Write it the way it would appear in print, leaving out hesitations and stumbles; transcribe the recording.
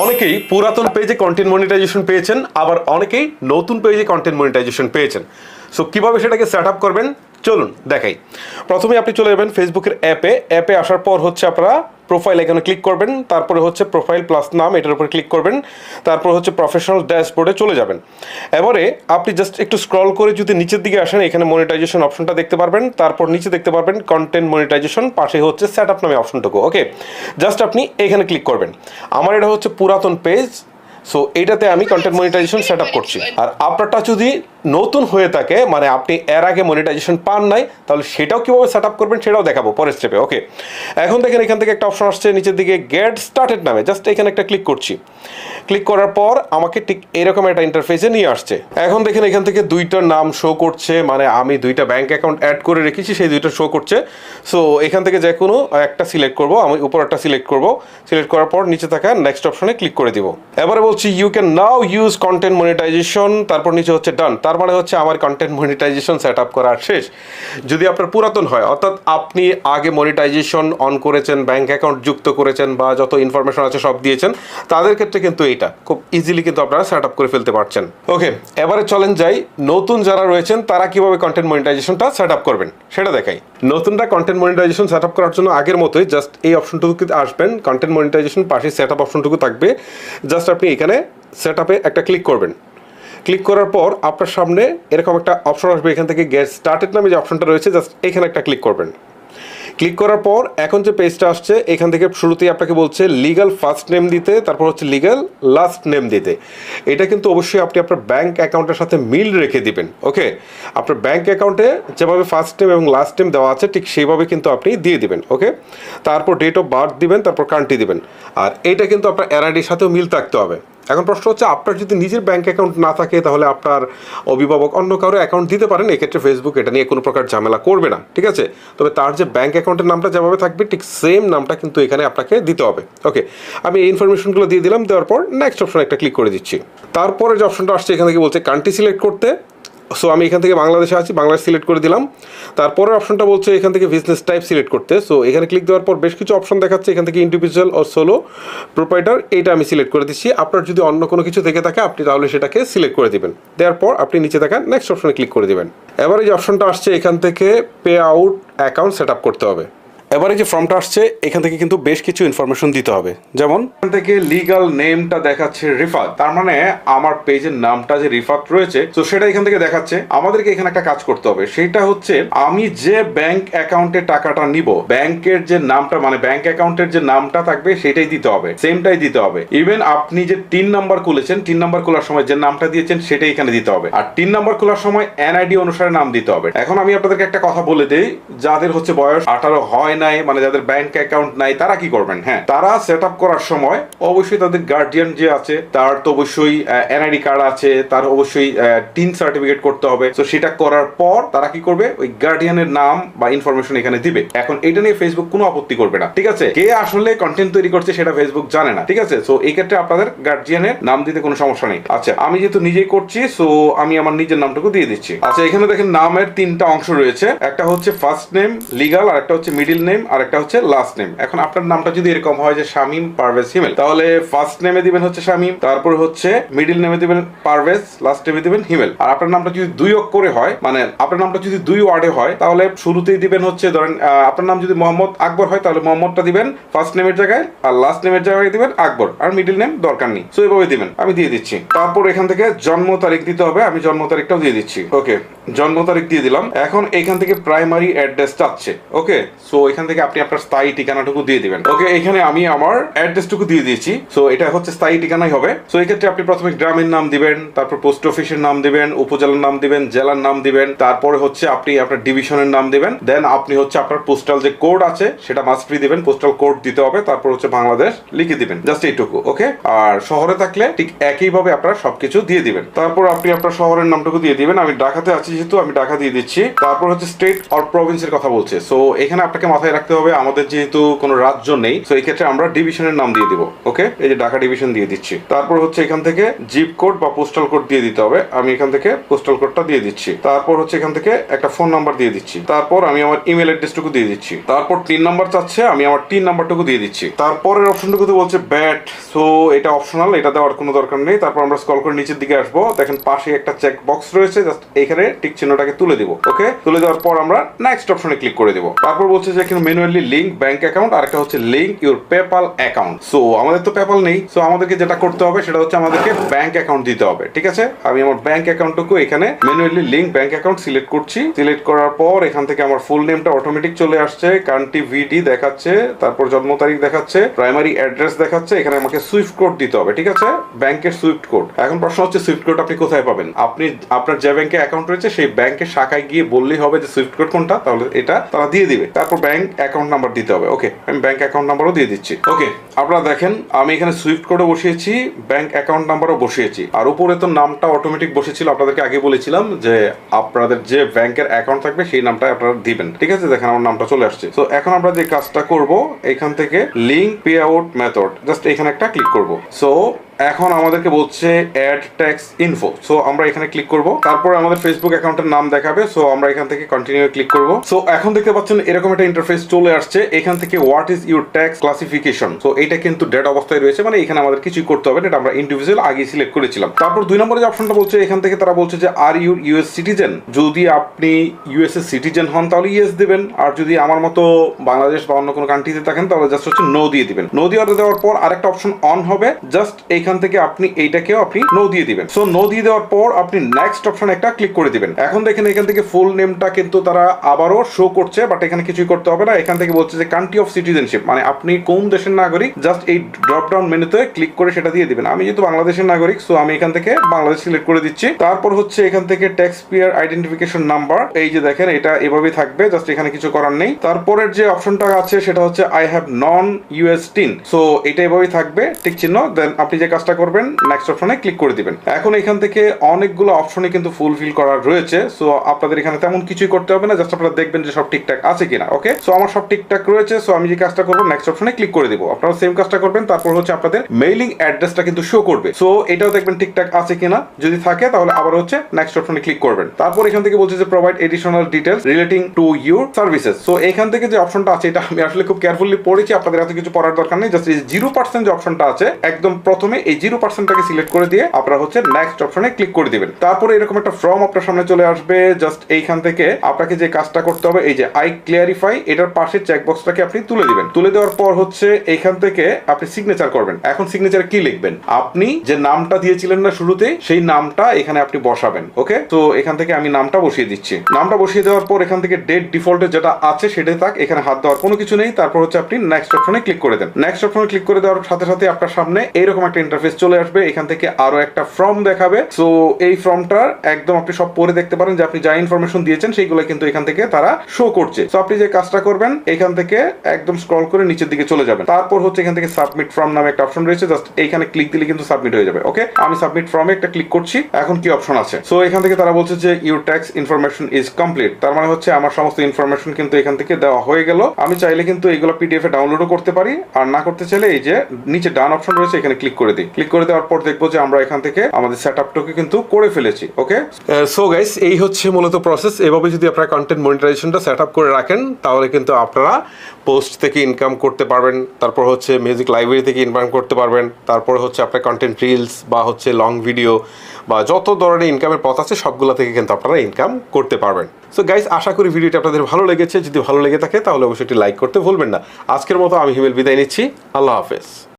অনেকেই পুরাতন পেজে কন্টেন্ট মনিটাইজেশন পেয়েছেন, আবার অনেকেই নতুন পেজে কন্টেন্ট মনিটাইজেশন পেয়েছেন। সো কীভাবে সেটাকে সেট আপ করবেন চলুন দেখাই। প্রথমে আপনি চলে যাবেন ফেসবুকের অ্যাপে আসার পর হচ্ছে আপনারা প্রোফাইল এখানে ক্লিক করবেন, তারপরে হচ্ছে প্রোফাইল প্লাস নাম এটার উপর ক্লিক করবেন, তারপর হচ্ছে প্রফেশনাল ড্যাশবোর্ডে চলে যাবেন। এবারে আপনি জাস্ট একটু স্ক্রল করে যদি নিচের দিকে আসেন, এখানে মনিটাইজেশন অপশনটা দেখতে পারবেন, তারপর নিচে দেখতে পারবেন কন্টেন্ট মনিটাইজেশন, পাশে হচ্ছে সেট আপ নামে অপশনটুকু। ওকে, জাস্ট আপনি এখানে ক্লিক করবেন। আমার এটা হচ্ছে পুরাতন পেজ, সো এইটাতে আমি কন্টেন্ট মনিটাইজেশন সেট আপ করছি। আর আপনারটা যদি নতুন হয়ে থাকে, মানে আপনি এর আগে মনিটাইজেশন পান নাই, তাহলে সেটাও কীভাবে সেট আপ করবেন সেটাও দেখাবো পরের স্টেপে। ওকে, এখন দেখেন এখান থেকে একটা অপশন আসছে নিচের দিকে গেট স্টার্টেড নামে, জাস্ট এখানে একটা ক্লিক করছি। ক্লিক করার পর আমাকে ঠিক এরকম একটা ইন্টারফেসে নিয়ে আসছে। এখন দেখেন এখান থেকে দুইটার নাম শো করছে, মানে আমি দুইটা ব্যাঙ্ক অ্যাকাউন্ট অ্যাড করে রেখেছি, সেই দুইটা শো করছে। সো এখান থেকে যে কোনো একটা সিলেক্ট করবো, আমি উপর একটা সিলেক্ট করবো। সিলেক্ট করার পর নিচে থাকা নেক্সট অপশনে ক্লিক করে দিব। এবারে বলছি you can now use content monetisation, তারপর নিচে হচ্ছে ডান। তার মানে হচ্ছে আমার কন্টেন্ট মনিটাইজেশন সেট আপ করা শেষ। যদি আপনার পুরাতন হয়, অর্থাৎ আপনি আগে মনিটাইজেশন অন করেছেন, ব্যাঙ্ক অ্যাকাউন্ট যুক্ত করেছেন বা যত ইনফরমেশন আছে সব দিয়েছেন, তাদের ক্ষেত্রে কিন্তু এইটা খুব ইজিলি কিন্তু আপনারা সেট আপ করে ফেলতে পারছেন। ওকে, এবারে চলেন যাই নতুন যারা রয়েছেন তারা কিভাবে কন্টেন্ট মনিটাইজেশনটা সেট আপ করবেন সেটা দেখাই। নতুনরা কন্টেন্ট মনিটাইজেশন সেট আপ করার জন্য আগের মতোই জাস্ট এই অপশনটুকুতে আসবেন, কন্টেন্ট মনিটাইজেশন পাশে সেট আপ অপশনটুকু থাকবে। জাস্ট আপনি এখানে সেট আপে একটা ক্লিক করবেন। ক্লিক করার পর আপনার সামনে এরকম একটা অপশন আসবে, এখান থেকে গেট স্টার্টেড নামে যে অপশনটা রয়েছে জাস্ট এখানে একটা ক্লিক করবেন। ক্লিক করার পর এখন যে পেজটা আসছে এখান থেকে শুরুতেই আপনাকে বলছে লিগাল ফার্স্ট নেম দিতে, তারপর হচ্ছে লিগাল লাস্ট নেম দিতে। এটা কিন্তু অবশ্যই আপনি আপনার ব্যাঙ্ক অ্যাকাউন্টের সাথে মিল রেখে দিবেন। ওকে, আপনার ব্যাঙ্ক অ্যাকাউন্টে যেভাবে ফার্স্ট নেম এবং লাস্ট নেম দেওয়া আছে ঠিক সেইভাবে কিন্তু আপনি দিয়ে দিবেন। ওকে, তারপর ডেট অফ বার্থ দিবেন, তারপর কান্ট্রি দিবেন। আর এইটা কিন্তু আপনার এনআইডির সাথেও মিল থাকতে হবে। এখন প্রশ্ন হচ্ছে আপনার যদি নিজের ব্যাঙ্ক অ্যাকাউন্ট না থাকে তাহলে আপনার অভিভাবক অন্য কারো অ্যাকাউন্ট দিতে পারেন, এক্ষেত্রে ফেসবুক এটা নিয়ে কোনো প্রকার ঝামেলা করবে না, ঠিক আছে। তবে তার যে ব্যাঙ্ক অ্যাকাউন্টের নামটা যেভাবে থাকবে ঠিক সেম নামটা কিন্তু এখানে আপনাকে দিতে হবে। ওকে, আমি এই ইনফরমেশনগুলো দিয়ে দিলাম, দেওয়ার পর নেক্সট অপশন একটা ক্লিক করে দিচ্ছি। তারপরে যে অপশনটা আসছে এখান থেকে বলছে কান্ট্রি সিলেক্ট করতে। সো আমি এখান থেকে বাংলাদেশে আছি, বাংলাদেশ সিলেক্ট করে দিলাম। তারপরে অপশনটা বলছে এখান থেকে বিজনেস টাইপ সিলেক্ট করতে। সো এখানে ক্লিক দেওয়ার পর বেশ কিছু অপশন দেখাচ্ছে, এখান থেকে ইন্ডিভিজুয়াল ও সোলো প্রোপাইটার, এইটা আমি সিলেক্ট করে দিচ্ছি। আপনার যদি অন্য কোনো কিছু থেকে থাকে আপনি তাহলে সেটাকে সিলেক্ট করে দিবেন। দেওয়ার পর আপনি নিচে থাকা নেক্সট অপশনে ক্লিক করে দিবেন। এবারে যে অপশনটা আসছে এখান থেকে pay out account set up করতে হবে। এবারে যে ফর্মটা আসছে এখান থেকে কিন্তু বেশ কিছু ইনফরমেশন দিতে হবে, যেমন এখান থেকে লিগাল নেমটা দেখাচ্ছে রিফাত, তার মানে আমার পেজের নামটা যে রিফাত রয়েছে তো সেটা এখান থেকে দেখাচ্ছে। আমাদেরকে এখানে একটা কাজ করতে হবে, সেটা হচ্ছে আমি যে ব্যাংক অ্যাকাউন্টে টাকাটা নিব, ব্যাংকের যে নামটা মানে ব্যাংক অ্যাকাউন্টের যে নামটা থাকবে সেটাই দিতে হবে, সেমটাই দিতে হবে। ইভেন আপনি যে 3 নাম্বার খুলেছেন, 3 নাম্বার খোলার সময় যে নামটা দিয়েছেন সেটাই এখানে দিতে হবে। আর 3 নাম্বার খোলার সময় এনআইডি অনুসারে নাম দিতে হবে। এখন আমি আপনাদেরকে একটা কথা বলে দেই, যাদের হচ্ছে বয়স 18 হয় নাই, মানে যাদের ব্যাংক অ্যাকাউন্ট নাই, তারা কি করবেন? হ্যাঁ, তারা সেট আপ করার সময় অবশ্যই তাদের গার্ডিয়ান যে আছে তার তো অবশ্যই এনআইডি কার্ড আছে, তার অবশ্যই টিন সার্টিফিকেট করতে হবে। তো সেটা করার পর তারা কি করবে, ওই গার্ডিয়ানের নাম বা ইনফরমেশন এখানে দিবে। এখন এটা নিয়ে ফেসবুক কোনো আপত্তি করবে না, ঠিক আছে। কে আসলে কন্টেন্ট তৈরি করছে সেটা ফেসবুক জানে না, ঠিক আছে। সো এই ক্ষেত্রে আপনাদের গার্ডিয়ানের নাম দিতে কোনো সমস্যা নেই। আচ্ছা, আমি যেহেতু নিজেই করছি সো আমি আমার নিজের নামটুকু দিয়ে দিচ্ছি। আচ্ছা, এখানে দেখেন নামের 3টা অংশ রয়েছে, একটা হচ্ছে ফার্স্ট নেম লিগাল, আর একটা হচ্ছে মিডিল নেম, আর একটা হচ্ছে লাস্ট নেম। এখন আপনার নামটা যদি এরকম হয় যে শামীম পারভেজ হিমেল, তাহলে ফার্স্ট নেমে দিবেন হচ্ছে শামীম, তারপর হচ্ছে মিডিল নেমে দিবেন পারভেজ, লাস্ট নেমে দিবেন হিমেল। আর আপনার নামটা যদি 2 অক্ষরে হয়, মানে আপনার নামটা যদি 2 ওয়ার্ডে হয়, তাহলে শুরুতেই দিবেন হচ্ছে ধরেন আপনার নাম যদি মোহাম্মদ আকবর হয় তাহলে মোহাম্মদটা দিবেন ফার্স্ট নেমের জায়গায়, আর লাস্ট নেমের জায়গায় দিবেন আকবর, আর মিডিল নেম দরকার নেই। সো এইভাবে দিবেন, আমি দিয়ে দিচ্ছি। তারপর এখান থেকে জন্ম তারিখ দিতে হবে, আমি জন্ম তারিখটাও দিয়ে দিচ্ছি। ওকে, জন্ম তারিখ দিয়ে দিলাম। এখন এখান থেকে প্রাইমারি অ্যাড্রেস চাচ্ছে। ওকে, সো এখান থেকে আপনি আপনার স্থায়ী ঠিকানাটুকু দিয়ে দিবেন। ওকে, এখানে আমি আমার অ্যাড্রেসটুকু দিয়ে দিয়েছি। সো এটা হচ্ছে স্থায়ী ঠিকানাই হবে। সো এই ক্ষেত্রে আপনি প্রথমে গ্রামের নাম দিবেন, তারপর পোস্ট অফিসের নাম দিবেন, উপজেলার নাম দিবেন, জেলার নাম দিবেন, তারপরে হচ্ছে আপনি আপনার ডিভিশনের নাম দিবেন। দেন আপনি হচ্ছে আপনার পোস্টাল যে কোড আছে সেটা মাস্ট বি দিবেন, পোস্টাল কোড দিতে হবে। তারপর হচ্ছে বাংলাদেশ লিখে দিবেন, জাস্ট এইটুকু। ওকে, আর শহরে থাকলে ঠিক একইভাবে আপনারা সবকিছু দিয়ে দিবেন। তারপর আপনি আপনার শহরের নামটুকু দিয়ে দিবেন। আমি ঢাকাতে আছি যেহেতু আমি ঢাকা দিয়ে দিচ্ছি। তারপর হচ্ছে স্টেট অর প্রভিন্সের কথা বলছে। সো এখানে আপনাকে মাথায় রাখতে হবে আমাদের যেহেতু কোনো রাজ্য নেই, সো এই ক্ষেত্রে আমরা ডিভিশনের নাম দিয়ে দিব। ওকে, এই যে ঢাকা ডিভিশন দিয়ে দিচ্ছি। তারপর হচ্ছে এখান থেকে জিপ কোড বা পোস্টাল কোড দিয়ে দিতে হবে। আমি এখান থেকে পোস্টাল কোডটা দিয়ে দিচ্ছি। তারপর হচ্ছে এখান থেকে একটা ফোন নাম্বার দিয়ে দিচ্ছি। তারপর আমি আমার ইমেল অ্যাড্রেসটুকু দিয়ে দিচ্ছি। তারপর 3 নাম্বার চাচ্ছে, আমি আমার 3 নাম্বারটুকু দিয়ে দিচ্ছি। তারপরের অপশনটুকুতে বলছে ব্যাট, সো এটা অপশনাল, এটা দেওয়ার কোনো দরকার নেই। তারপর আমরা স্ক্রল করে নিচের দিকে আসবো, দেখেন পাশে একটা চেক বক্স রয়েছে, জাস্ট এখানে টিক চিহ্নটাকে তুলে দিব। ওকে, তুলে দেওয়ার পর আমরা নেক্সট অপশনে ক্লিক করে দিব। তারপর বলছে যে এখানে ম্যানুয়ালি লিংক ব্যাংক অ্যাকাউন্ট, আর একটা হচ্ছে link your PayPal account. So আমাদের তো পেপাল নেই, সো আমাদেরকে যেটা করতে হবে সেটা হচ্ছে আমাদেরকে ব্যাংক অ্যাকাউন্ট দিতে হবে। ঠিক আছে, আমি আমার ব্যাংক অ্যাকাউন্টটুকু এখানে manually link bank account select করছি। সিলেক্ট করার পর এখান থেকে আমার ফুল নেমটা অটোমেটিক চলে আসছে, কান্ট্রি ভিডি দেখাচ্ছে, তারপর জন্ম তারিখ দেখাচ্ছে, প্রাইমারি অ্যাড্রেস দেখাচ্ছে। এখানে আমাকে সুইফট কোড দিতে হবে। ঠিক আছে, ব্যাংকের সুইফট কোড। এখন প্রশ্ন হচ্ছে সুইফট কোড আপনি কোথায় পাবেন? আপনি আপনার যে ব্যাংকে অ্যাকাউন্ট রয়েছে সেই ব্যাংকের শাখায় গিয়ে বললেই হবে যে সুইফট কোড কোনটা, তাহলে এটা তারা দিয়ে দিবে। তারপর ব্যাংক অ্যাকাউন্ট নাম্বার দিতে হবে। ওকে, আমি ব্যাংক অ্যাকাউন্ট নাম্বারও দিয়ে দিচ্ছি। ওকে, আপনারা দেখেন আমি এখানে সুইফট কোডও বসিয়েছি, ব্যাংক অ্যাকাউন্ট নাম্বারও বসিয়েছি, আর উপরে তো নামটা অটোমেটিক বসেছিল। আপনাদেরকে আগে বলেছিলাম যে আপনাদের যে ব্যাংকের অ্যাকাউন্ট থাকবে সেই নামটা আপনারা দিবেন। ঠিক আছে, দেখেন আমার নামটা চলে আসছে। তো এখন আমরা যে কাজটা করব, এখান থেকে link pay out method, just এখানে একটা ক্লিক করব। সো এখন আমাদেরকে বলছে অ্যাড ট্যাক্স ইনফো, সো আমরা এখানে ক্লিক করব। তারপর আমাদের ফেসবুক অ্যাকাউন্টের নাম দেখাবে, সো আমরা এখান থেকে কন্টিনিউ ক্লিক করব। সো এখন দেখতে পাচ্ছেন এরকম একটা ইন্টারফেস চলে আসছে। এখান থেকে what is your tax classification, so এটা কিন্তু ডেড অবস্থায় রয়েছে, মানে এখানে আমাদের কিছুই করতে হবে না, এটা আমরা ইন্ডিভিজুয়াল আগে সিলেক্ট করেছিলাম। তারপর 2 নম্বরে যে অপশনটা বলছে, এখান থেকে তারা বলছে যে আর ইউ ইউএস সিটিজেন, যদি আপনি ইউএস এর সিটিজেন হন তাহলে ইয়েস দিবেন, আর যদি আমার মতো বাংলাদেশ বা অন্য কোনো কান্ট্রিতে থাকেন তাহলে জাস্ট হচ্ছে নো দিয়ে দিবেন। নো দেওয়ার পর আরেকটা অপশন অন হবে, জাস্ট এইখান থেকে আপনি এইটাকেও আপনি নো দিয়ে দিবেন। সো নো দিয়ে দেওয়ার পর আপনি নেক্সট অপশন একটা ক্লিক করে দিবেন। এখন দেখেন এখান থেকে ফুল নেমটা কিন্তু তারা আবারও শো করছে, বাট এখানে কিছুই করতে হবে না। এখান থেকে বলছে যে কান্ট্রি অফ সিটিজেনশিপ, মানে আপনি কোন দেশের নাগরিক, জাস্ট এই ড্রপ ডাউন মেনুতে ক্লিক করে সেটা দিয়ে দিবেন। আমি যেহেতু বাংলাদেশের নাগরিক, সো আমি এখান থেকে বাংলাদেশ সিলেক্ট করে দিচ্ছি। তারপর হচ্ছে এখান থেকে ট্যাক্স পেয়ার আইডেন্টিফিকেশন নাম্বার, এই যে দেখেন এটা এভাবেই থাকবে, জাস্ট এখানে কিছু করার নেই। তারপরের যে অপশনটা আছে সেটা হচ্ছে I have known US tin, so এটা এভাবেই থাকবে টিক চিহ্ন। দেন আপনি যে কাজটা করবেন নেক্সট অপশনে ক্লিক করে দিবেন। এখন এখান থেকে অনেকগুলো অপশনে কিন্তু ফুলফিল করা রয়েছে, সো আপনাদের এখানে তেমন কিছুই করতে হবে না, জাস্ট আপনারা দেখবেন যে সব ঠিকঠাক আছে কিনা। ওকে, সো আমার সব ঠিকঠাক রয়েছে, সো আমি যে কাজটা করবো নেক্সট অপশনে ক্লিক করে দিব। আপনারা সেম কাজটা করবেন। তারপর হচ্ছে আপনাদের মেইলিং অ্যাড্রেসটা কিন্তু শো করবে, সো এটাও দেখবেন ঠিকঠাক আছে কিনা। যদি থাকে তাহলে আবার হচ্ছে নেক্সট অপশনে ক্লিক করবেন। তারপর এখান থেকে বলছে যে provide additional details relating to your services, so এখান থেকে যে অপশনটা আছে এটা আমি আসলে খুব কেয়ারফুলি পড়েছি, আপনাদের এত কিছু পড়ার দরকার নেই। জাস্ট এই 0% যে অপশনটা আছে একদম প্রথমে এই 0%টাকে সিলেক্ট করে দিয়ে আপনারা হচ্ছে নেক্সট অপশনে ক্লিক করে দিবেন। তারপরে এরকম একটা ফর্ম আপনার সামনে চলে আসবে, জাস্ট এইখান থেকে আপনাকে যে কাজটা করতে হবে এই যে আই ক্লিয়ারিফাই, এটার পাশে চেকবক্সটাকে আপনি তুলে দিবেন। তুলে দেওয়ার পর হচ্ছে এইখান থেকে আপনি সিগনেচার করবেন। এখন সিগনেচারে কি লিখবেন? আপনি যে নামটা দিয়েছিলেন না শুরুতে, সেই নামটা এখানে আপনি বসাবেন। ওকে, তো এখান থেকে আমি নামটা বসিয়ে দিচ্ছি। নামটা বসিয়ে দেওয়ার পর এখান থেকে ডেট ডিফল্টে যেটা আছে সেটাই থাক, এখানে হাত দেওয়ার কোনো কিছু নেই। তারপর হচ্ছে আপনি নেক্সট অপশনে ক্লিক করে দেন। নেক্সট অপশনে ক্লিক করে দেওয়ার সাথে সাথে আপনার সামনে এইরকম একটা ইন্টারফেস চলে আসবে। এখান থেকে আরো একটা ফর্ম দেখাবে, সো এই ফর্মটার একদম আপনি সব পড়ে দেখতে পারেন যে আপনি যা ইনফরমেশন দিয়েছেন সেইগুলো কিন্তু এখান থেকে তারা শো করছে। সো আপনি যে কাজটা করবেন এখান থেকে একদম স্ক্রল করে নিচের দিকে চলে যাবেন। তারপর হচ্ছে এখান থেকে সাবমিট ফর্ম নামে একটা অপশন রয়েছে, জাস্ট এইখানে ক্লিক দিলে কিন্তু সাবমিট হয়ে যাবে। ওকে, আমি সাবমিট ফর্মে একটা ক্লিক করছি। এখন কি অপশন আছে? সো এখান থেকে তারা বলছে যে your tax information is complete, তার মানে হচ্ছে আমার সমস্ত ইনফরমেশন কিন্তু এখান থেকে দেওয়া হয়ে গেল। আমি চাইলে কিন্তু এইগুলো পিডিএফ এ ডাউনলোডও করতে পারি, আর না করতে চাইলে এই যে নিচে ডান অপশন রয়েছে এখানে ক্লিক করে দিই। ক্লিক করে দেওয়ার পর দেখবো যে আমরা এখান থেকে আমাদের সেটআপটাকে কিন্তু করে ফেলেছি। ওকে, সো গাইস এই হচ্ছে মূলত প্রসেস। এভাবে যদি আপনারা কন্টেন্ট মনিটাইজেশনটা সেট আপ করে রাখেন তাহলে কিন্তু আপনারা পোস্ট থেকে ইনকাম করতে পারবেন, তারপর হচ্ছে মিউজিক লাইব্রেরি থেকে ইনকাম করতে পারবেন, তারপর হচ্ছে আপনার কন্টেন্ট রিলস বা হচ্ছে লং ভিডিও বা যত ধরনের ইনকামের পথ আছে সবগুলো থেকে কিন্তু আপনারা ইনকাম করতে পারবেন। সো গাইস আশা করি ভিডিওটি আপনাদের ভালো লেগেছে। যদি ভালো লেগে থাকে তাহলে অবশ্যই একটি লাইক করতে ভুলবেন না। আজকের মতো আমি হিমেল বিদায় নিচ্ছি। আল্লাহ হাফেজ।